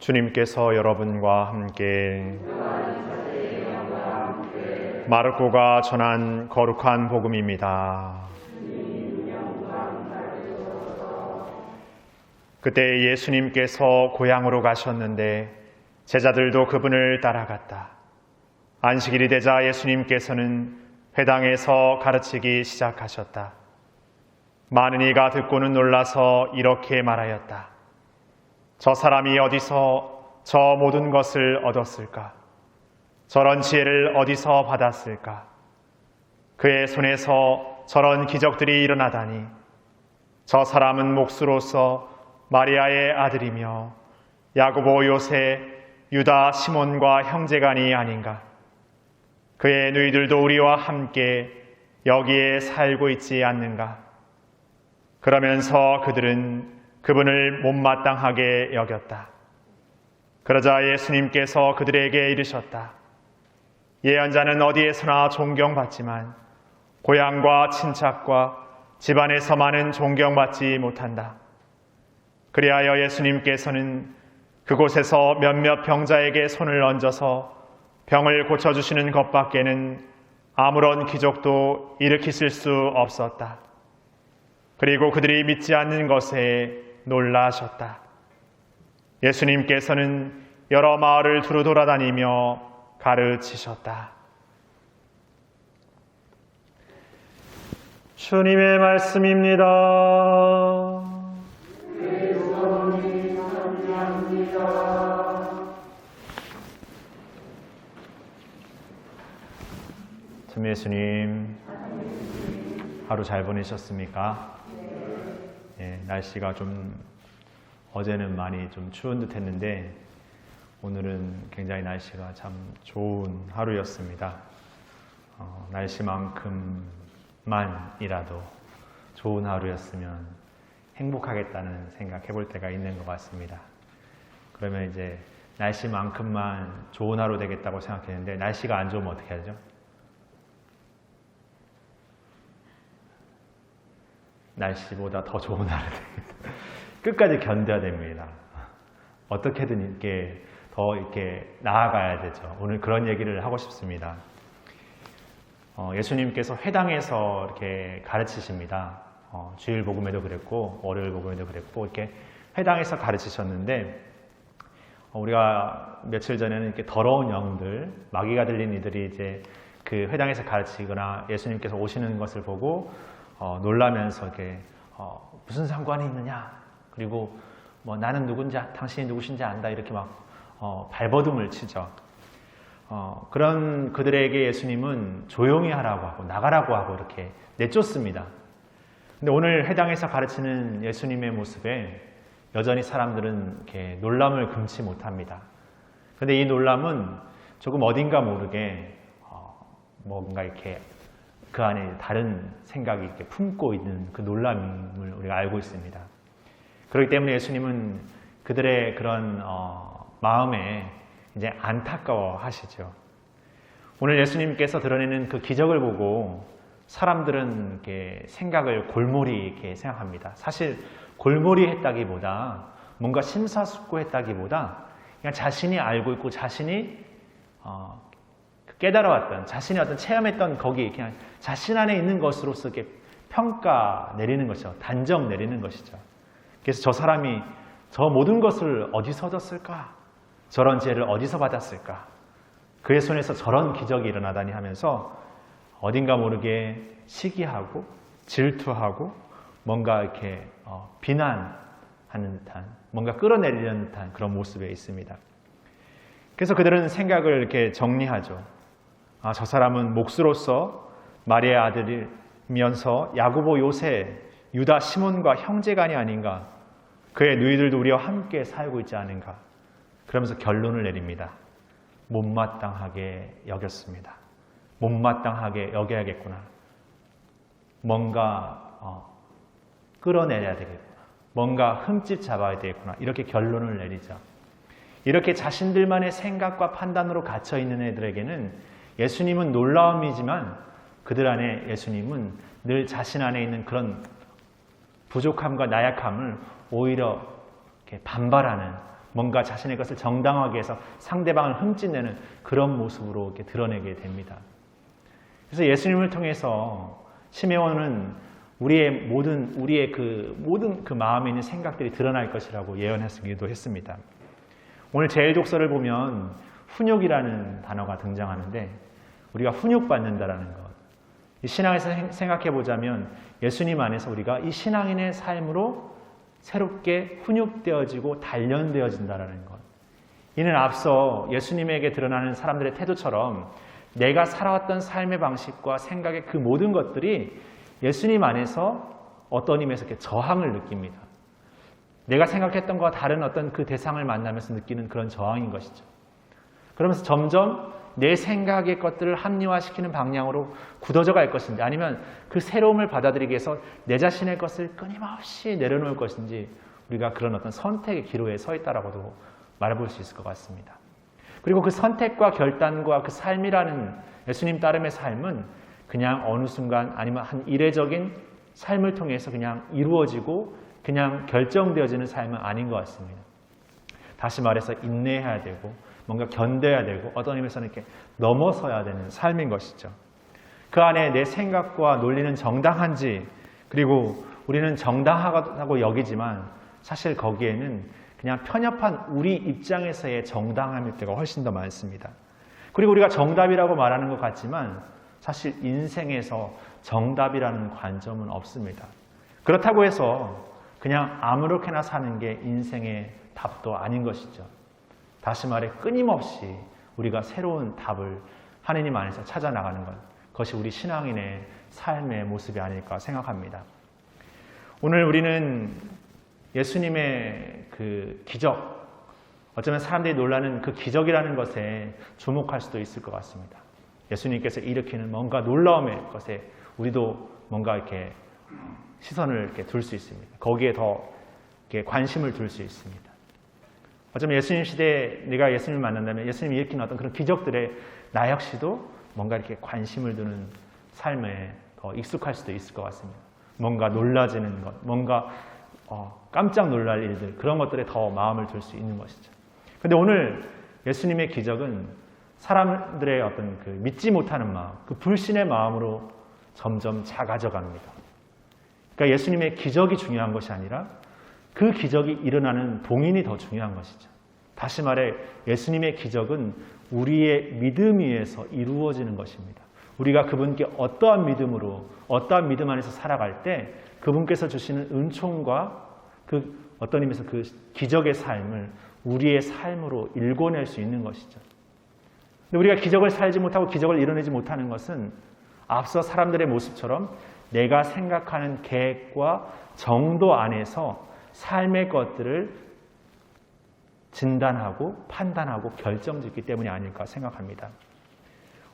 주님께서 여러분과 함께 마르코가 전한 거룩한 복음입니다. 그때 예수님께서 고향으로 가셨는데 제자들도 그분을 따라갔다. 안식일이 되자 예수님께서는 회당에서 가르치기 시작하셨다. 많은 이가 듣고는 놀라서 이렇게 말하였다. 저 사람이 어디서 저 모든 것을 얻었을까? 저런 지혜를 어디서 받았을까? 그의 손에서 저런 기적들이 일어나다니 저 사람은 목수로서 마리아의 아들이며 야고보, 요새, 유다, 시몬과 형제간이 아닌가? 그의 누이들도 우리와 함께 여기에 살고 있지 않는가? 그러면서 그들은 그분을 못마땅하게 여겼다. 그러자 예수님께서 그들에게 이르셨다. 예언자는 어디에서나 존경받지만 고향과 친척과 집안에서만은 존경받지 못한다. 그리하여 예수님께서는 그곳에서 몇몇 병자에게 손을 얹어서 병을 고쳐주시는 것밖에는 아무런 기적도 일으키실 수 없었다. 그리고 그들이 믿지 않는 것에 놀라셨다. 예수님께서는 여러 마을을 두루 돌아다니며 가르치셨다. 주님의 말씀입니다. 참 예수님, 하루 잘 보내셨습니까? 날씨가 좀 어제는 많이 좀 추운 듯 했는데 오늘은 굉장히 날씨가 참 좋은 하루였습니다. 날씨만큼만이라도 좋은 하루였으면 행복하겠다는 생각 해볼 때가 있는 것 같습니다. 그러면 이제 날씨만큼만 좋은 하루 되겠다고 생각했는데 날씨가 안 좋으면 어떻게 하죠? 날씨보다 더 좋은 하루 되겠다. 끝까지 견뎌야 됩니다. 어떻게든 이렇게 더 이렇게 나아가야 되죠. 오늘 그런 얘기를 하고 싶습니다. 예수님께서 회당에서 이렇게 가르치십니다. 주일 복음에도 그랬고 월요일 복음에도 그랬고 이렇게 회당에서 가르치셨는데 우리가 며칠 전에는 이렇게 더러운 영들, 마귀가 들린 이들이 이제 그 회당에서 가르치거나 예수님께서 오시는 것을 보고 놀라면서 이렇게 무슨 상관이 있느냐? 그리고 뭐 나는 누군지 당신이 누구신지 안다 이렇게 막 발버둥을 치죠. 그런 그들에게 예수님은 조용히 하라고 하고 나가라고 하고 이렇게 내쫓습니다. 근데 오늘 회당에서 가르치는 예수님의 모습에 여전히 사람들은 이렇게 놀람을 금치 못합니다. 근데 이 놀람은 조금 어딘가 모르게 뭔가 이렇게 그 안에 다른 생각이 이렇게 품고 있는 그 놀람을 우리가 알고 있습니다. 그렇기 때문에 예수님은 그들의 그런 마음에 이제 안타까워 하시죠. 오늘 예수님께서 드러내는 그 기적을 보고 사람들은 이렇게 생각을 골몰이 이렇게 생각합니다. 사실 골몰이 했다기보다 뭔가 심사숙고했다기보다 그냥 자신이 알고 있고 자신이 깨달아왔던 자신이 어떤 체험했던 거기 그냥 자신 안에 있는 것으로서 이렇게 평가 내리는 것이죠. 단정 내리는 것이죠. 그래서 저 사람이 저 모든 것을 어디서 얻었을까? 저런 지혜를 어디서 받았을까? 그의 손에서 저런 기적이 일어나다니 하면서 어딘가 모르게 시기하고 질투하고 뭔가 이렇게 비난하는 듯한 뭔가 끌어내리려는 듯한 그런 모습에 있습니다. 그래서 그들은 생각을 이렇게 정리하죠. 저 사람은 목수로서 마리아의 아들이면서 야고보, 요새, 유다, 시몬과 형제간이 아닌가? 그의 누이들도 우리와 함께 살고 있지 않은가? 그러면서 결론을 내립니다. 못마땅하게 여겼습니다. 못마땅하게 여겨야겠구나. 뭔가 끌어내려야 되겠구나. 뭔가 흠집 잡아야 되겠구나. 이렇게 결론을 내리죠. 이렇게 자신들만의 생각과 판단으로 갇혀있는 애들에게는 예수님은 놀라움이지만 그들 안에 예수님은 늘 자신 안에 있는 그런 부족함과 나약함을 오히려 이렇게 반발하는 뭔가 자신의 것을 정당하게 해서 상대방을 흠집내는 그런 모습으로 이렇게 드러내게 됩니다. 그래서 예수님을 통해서 시메온은 우리의 모든 그 마음에 있는 생각들이 드러날 것이라고 예언했기도 했습니다. 오늘 제1족서를 보면 훈육이라는 단어가 등장하는데 우리가 훈육받는다라는 것. 이 신앙에서 생각해 보자면 예수님 안에서 우리가 이 신앙인의 삶으로 새롭게 훈육되어지고 단련되어진다라는 것. 이는 앞서 예수님에게 드러나는 사람들의 태도처럼 내가 살아왔던 삶의 방식과 생각의 그 모든 것들이 예수님 안에서 어떤 의미에서 이렇게 저항을 느낍니다. 내가 생각했던 것과 다른 어떤 그 대상을 만나면서 느끼는 그런 저항인 것이죠. 그러면서 점점 내 생각의 것들을 합리화시키는 방향으로 굳어져 갈 것인지 아니면 그 새로움을 받아들이기 위해서 내 자신의 것을 끊임없이 내려놓을 것인지 우리가 그런 어떤 선택의 기로에 서 있다라고도 말해볼 수 있을 것 같습니다. 그리고 그 선택과 결단과 그 삶이라는 예수님 따름의 삶은 그냥 어느 순간 아니면 한 이례적인 삶을 통해서 그냥 이루어지고 그냥 결정되어지는 삶은 아닌 것 같습니다. 다시 말해서 인내해야 되고 뭔가 견뎌야 되고 어떤 의미에서는 이렇게 넘어서야 되는 삶인 것이죠. 그 안에 내 생각과 논리는 정당한지 그리고 우리는 정당하다고 여기지만 사실 거기에는 그냥 편협한 우리 입장에서의 정당함일 때가 훨씬 더 많습니다. 그리고 우리가 정답이라고 말하는 것 같지만 사실 인생에서 정답이라는 관점은 없습니다. 그렇다고 해서 그냥 아무렇게나 사는 게 인생의 답도 아닌 것이죠. 다시 말해 끊임없이 우리가 새로운 답을 하느님 안에서 찾아 나가는 것, 그것이 우리 신앙인의 삶의 모습이 아닐까 생각합니다. 오늘 우리는 예수님의 그 기적, 어쩌면 사람들이 놀라는 그 기적이라는 것에 주목할 수도 있을 것 같습니다. 예수님께서 일으키는 뭔가 놀라움의 것에 우리도 뭔가 이렇게 시선을 이렇게 둘 수 있습니다. 거기에 더 이렇게 관심을 둘 수 있습니다. 어쩌면 예수님 시대에 내가 예수님을 만난다면 예수님이 일으키는 어떤 그런 기적들에 나 역시도 뭔가 이렇게 관심을 두는 삶에 더 익숙할 수도 있을 것 같습니다. 뭔가 놀라지는 것, 뭔가 깜짝 놀랄 일들, 그런 것들에 더 마음을 둘 수 있는 것이죠. 그런데 오늘 예수님의 기적은 사람들의 어떤 그 믿지 못하는 마음, 그 불신의 마음으로 점점 작아져 갑니다. 그러니까 예수님의 기적이 중요한 것이 아니라 그 기적이 일어나는 동인이 더 중요한 것이죠. 다시 말해 예수님의 기적은 우리의 믿음 위에서 이루어지는 것입니다. 우리가 그분께 어떠한 믿음으로 어떠한 믿음 안에서 살아갈 때 그분께서 주시는 은총과 그 어떤 의미에서 그 기적의 삶을 우리의 삶으로 일궈낼 수 있는 것이죠. 근데 우리가 기적을 살지 못하고 기적을 이뤄내지 못하는 것은 앞서 사람들의 모습처럼 내가 생각하는 계획과 정도 안에서 삶의 것들을 진단하고 판단하고 결정짓기 때문이 아닐까 생각합니다.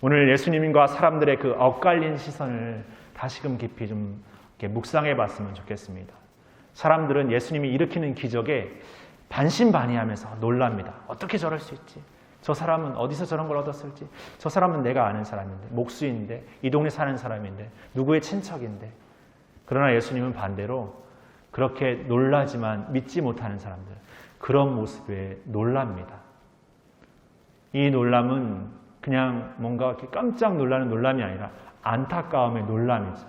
오늘 예수님과 사람들의 그 엇갈린 시선을 다시금 깊이 좀 이렇게 묵상해 봤으면 좋겠습니다. 사람들은 예수님이 일으키는 기적에 반신반의하면서 놀랍니다. 어떻게 저럴 수 있지? 저 사람은 어디서 저런 걸 얻었을지? 저 사람은 내가 아는 사람인데, 목수인데, 이 동네 사는 사람인데, 누구의 친척인데. 그러나 예수님은 반대로 그렇게 놀라지만 믿지 못하는 사람들, 그런 모습에 놀랍니다. 이 놀람은 그냥 뭔가 이렇게 깜짝 놀라는 놀람이 아니라 안타까움의 놀람이죠.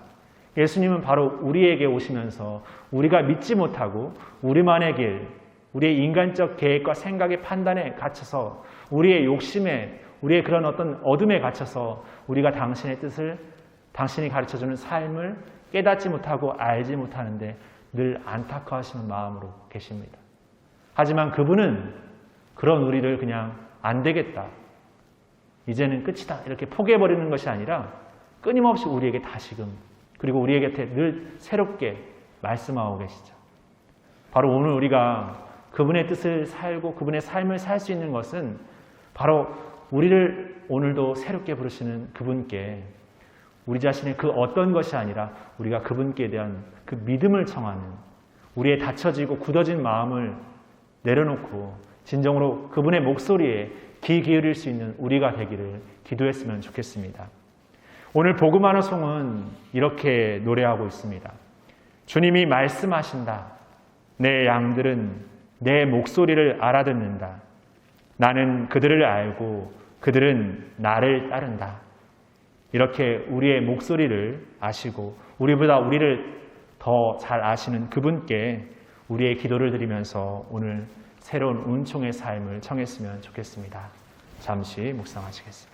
예수님은 바로 우리에게 오시면서 우리가 믿지 못하고 우리만의 길, 우리의 인간적 계획과 생각의 판단에 갇혀서 우리의 욕심에, 우리의 그런 어떤 어둠에 갇혀서 우리가 당신의 뜻을, 당신이 가르쳐주는 삶을 깨닫지 못하고 알지 못하는데 늘 안타까워하시는 마음으로 계십니다. 하지만 그분은 그런 우리를 그냥 안 되겠다, 이제는 끝이다 이렇게 포기해버리는 것이 아니라 끊임없이 우리에게 다시금 그리고 우리의 곁에 늘 새롭게 말씀하고 계시죠. 바로 오늘 우리가 그분의 뜻을 살고 그분의 삶을 살 수 있는 것은 바로 우리를 오늘도 새롭게 부르시는 그분께 우리 자신의 그 어떤 것이 아니라 우리가 그분께 대한 그 믿음을 청하는, 우리의 닫혀지고 굳어진 마음을 내려놓고 진정으로 그분의 목소리에 귀 기울일 수 있는 우리가 되기를 기도했으면 좋겠습니다. 오늘 복음하는 송은 이렇게 노래하고 있습니다. 주님이 말씀하신다. 내 양들은 내 목소리를 알아듣는다. 나는 그들을 알고 그들은 나를 따른다. 이렇게 우리의 목소리를 아시고 우리보다 우리를 더 잘 아시는 그분께 우리의 기도를 드리면서 오늘 새로운 은총의 삶을 청했으면 좋겠습니다. 잠시 묵상하시겠습니다.